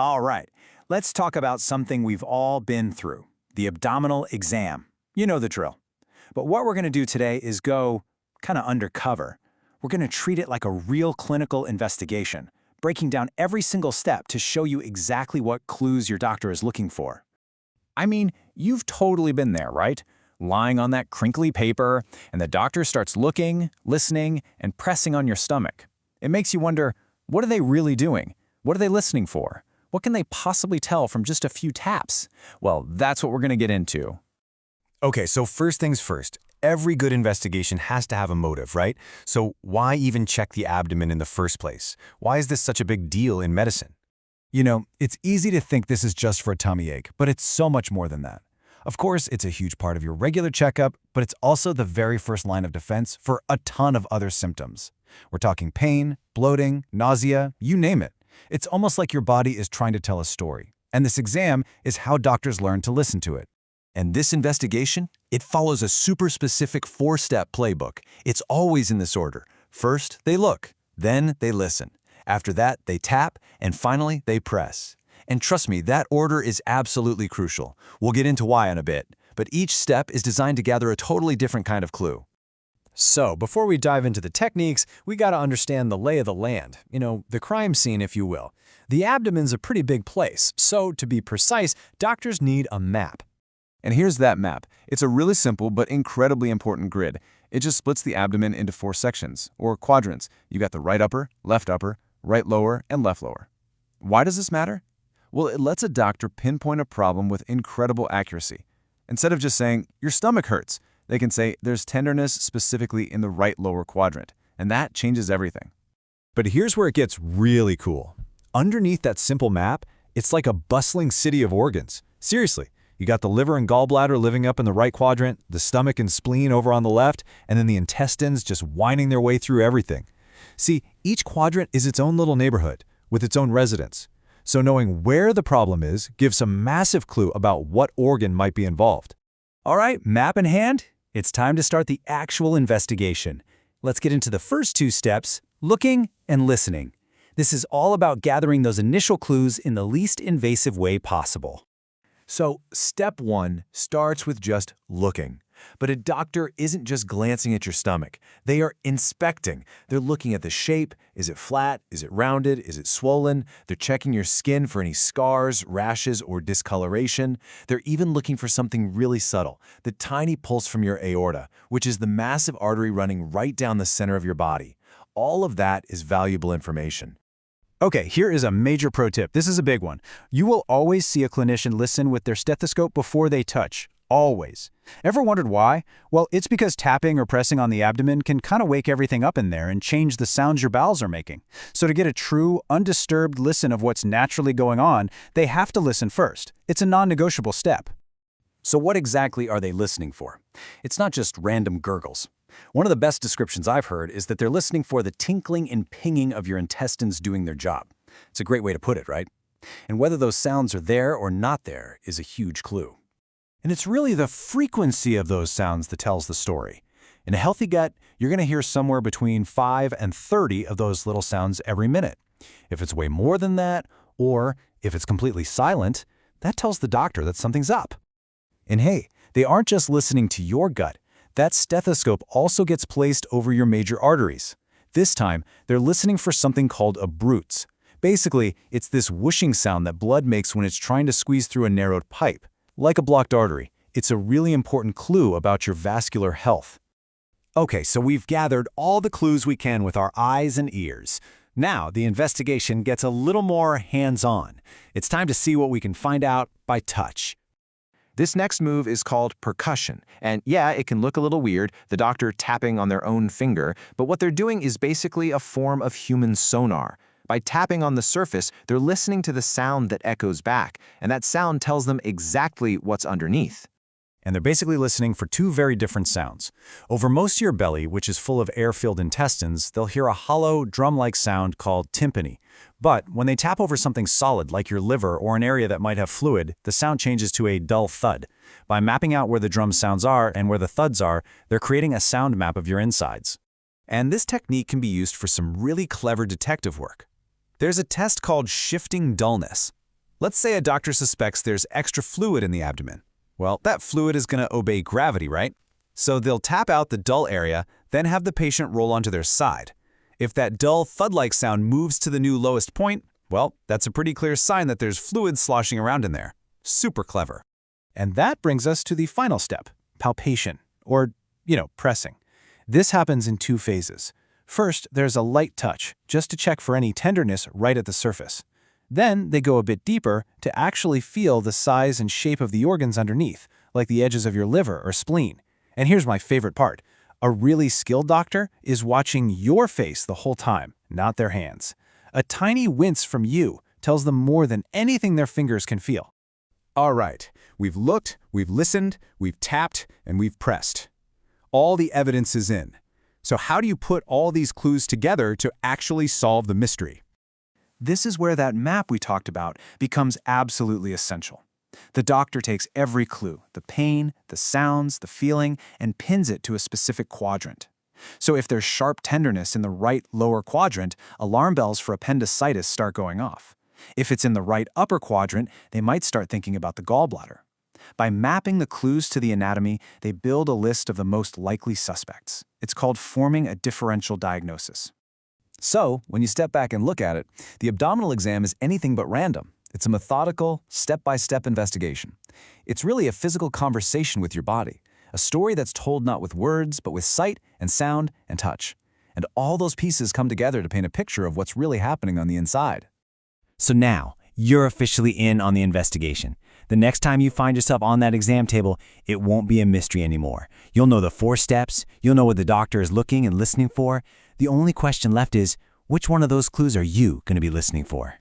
All right, let's talk about something we've all been through, the abdominal exam. You know the drill. But what we're going to do today is go kind of undercover. We're going to treat it like a real clinical investigation, breaking down every single step to show you exactly what clues your doctor is looking for. I mean, you've totally been there, right? Lying on that crinkly paper, and the doctor starts looking, listening, and pressing on your stomach. It makes you wonder, what are they really doing? What are they listening for? What can they possibly tell from just a few taps? Well, that's what we're going to get into. Okay, so first things first, every good investigation has to have a motive, right? So why even check the abdomen in the first place? Why is this such a big deal in medicine? You know, it's easy to think this is just for a tummy ache, but it's so much more than that. Of course, it's a huge part of your regular checkup, but it's also the very first line of defense for a ton of other symptoms. We're talking pain, bloating, nausea, you name it. It's almost like your body is trying to tell a story, and this exam is how doctors learn to listen to it. And this investigation, it follows a super specific 4-step playbook. It's always in this order. First, they look, then they listen. After that, they tap, and finally, they press. And trust me, that order is absolutely crucial. We'll get into why in a bit, but each step is designed to gather a totally different kind of clue. So, before we dive into the techniques, we gotta understand the lay of the land. You know, the crime scene, if you will. The abdomen's a pretty big place, so to be precise, doctors need a map. And here's that map. It's a really simple but incredibly important grid. It just splits the abdomen into 4 sections, or quadrants. You got the right upper, right lower, and left lower. Why does this matter? Well, it lets a doctor pinpoint a problem with incredible accuracy. Instead of just saying, your stomach hurts, they can say there's tenderness specifically in the right lower quadrant, and that changes everything. But here's where it gets really cool. Underneath that simple map, it's like a bustling city of organs. Seriously, you got the liver and gallbladder living up in the right quadrant, the stomach and spleen over on the left, and then the intestines just winding their way through everything. See, each quadrant is its own little neighborhood, with its own residents. So knowing where the problem is gives a massive clue about what organ might be involved. All right, map in hand, it's time to start the actual investigation. Let's get into the first 2 steps, looking and listening. This is all about gathering those initial clues in the least invasive way possible. So, step 1 starts with just looking. But a doctor isn't just glancing at your stomach. They are inspecting. They're looking at the shape. Is it flat? Is it rounded? Is it swollen? They're checking your skin for any scars, rashes, or discoloration. They're even looking for something really subtle, the tiny pulse from your aorta, which is the massive artery running right down the center of your body. All of that is valuable information. Okay, here is a major pro tip. This is a big one. You will always see a clinician listen with their stethoscope before they touch. Always. Ever wondered why? Well, it's because tapping or pressing on the abdomen can kind of wake everything up in there and change the sounds your bowels are making. So to get a true, undisturbed listen of what's naturally going on, they have to listen first. It's a non-negotiable step. So what exactly are they listening for? It's not just random gurgles. One of the best descriptions I've heard is that they're listening for the tinkling and pinging of your intestines doing their job. It's a great way to put it, right? And whether those sounds are there or not there is a huge clue. And it's really the frequency of those sounds that tells the story. In a healthy gut, you're going to hear somewhere between 5 and 30 of those little sounds every minute. If it's way more than that, or if it's completely silent, that tells the doctor that something's up. And hey, they aren't just listening to your gut. That stethoscope also gets placed over your major arteries. This time, they're listening for something called a Bruits. Basically, it's this whooshing sound that blood makes when it's trying to squeeze through a narrowed pipe. Like a blocked artery, it's a really important clue about your vascular health. Okay, so we've gathered all the clues we can with our eyes and ears. Now, the investigation gets a little more hands-on. It's time to see what we can find out by touch. This next move is called percussion, and yeah, it can look a little weird, the doctor tapping on their own finger, but what they're doing is basically a form of human sonar. By tapping on the surface, they're listening to the sound that echoes back, and that sound tells them exactly what's underneath. And they're basically listening for 2 very different sounds. Over most of your belly, which is full of air-filled intestines, they'll hear a hollow, drum-like sound called tympany. But when they tap over something solid like your liver or an area that might have fluid, the sound changes to a dull thud. By mapping out where the drum sounds are and where the thuds are, they're creating a sound map of your insides. And this technique can be used for some really clever detective work. There's a test called shifting dullness. Let's say a doctor suspects there's extra fluid in the abdomen. Well, that fluid is going to obey gravity, right? So they'll tap out the dull area, then have the patient roll onto their side. If that dull thud-like sound moves to the new lowest point, well, that's a pretty clear sign that there's fluid sloshing around in there. Super clever. And that brings us to the final step, palpation, or, pressing. This happens in 2 phases. First, there's a light touch, just to check for any tenderness right at the surface. Then they go a bit deeper to actually feel the size and shape of the organs underneath, like the edges of your liver or spleen. And here's my favorite part. A really skilled doctor is watching your face the whole time, not their hands. A tiny wince from you tells them more than anything their fingers can feel. All right, we've looked, we've listened, we've tapped, and we've pressed. All the evidence is in. So how do you put all these clues together to actually solve the mystery? This is where that map we talked about becomes absolutely essential. The doctor takes every clue, the pain, the sounds, the feeling, and pins it to a specific quadrant. So if there's sharp tenderness in the right lower quadrant, alarm bells for appendicitis start going off. If it's in the right upper quadrant, they might start thinking about the gallbladder. By mapping the clues to the anatomy, they build a list of the most likely suspects. It's called forming a differential diagnosis. So, when you step back and look at it, the abdominal exam is anything but random. It's a methodical, step-by-step investigation. It's really a physical conversation with your body, a story that's told not with words, but with sight and sound and touch. And all those pieces come together to paint a picture of what's really happening on the inside. So now, you're officially in on the investigation. The next time you find yourself on that exam table, it won't be a mystery anymore. You'll know the 4 steps, you'll know what the doctor is looking and listening for. The only question left is, which one of those clues are you going to be listening for?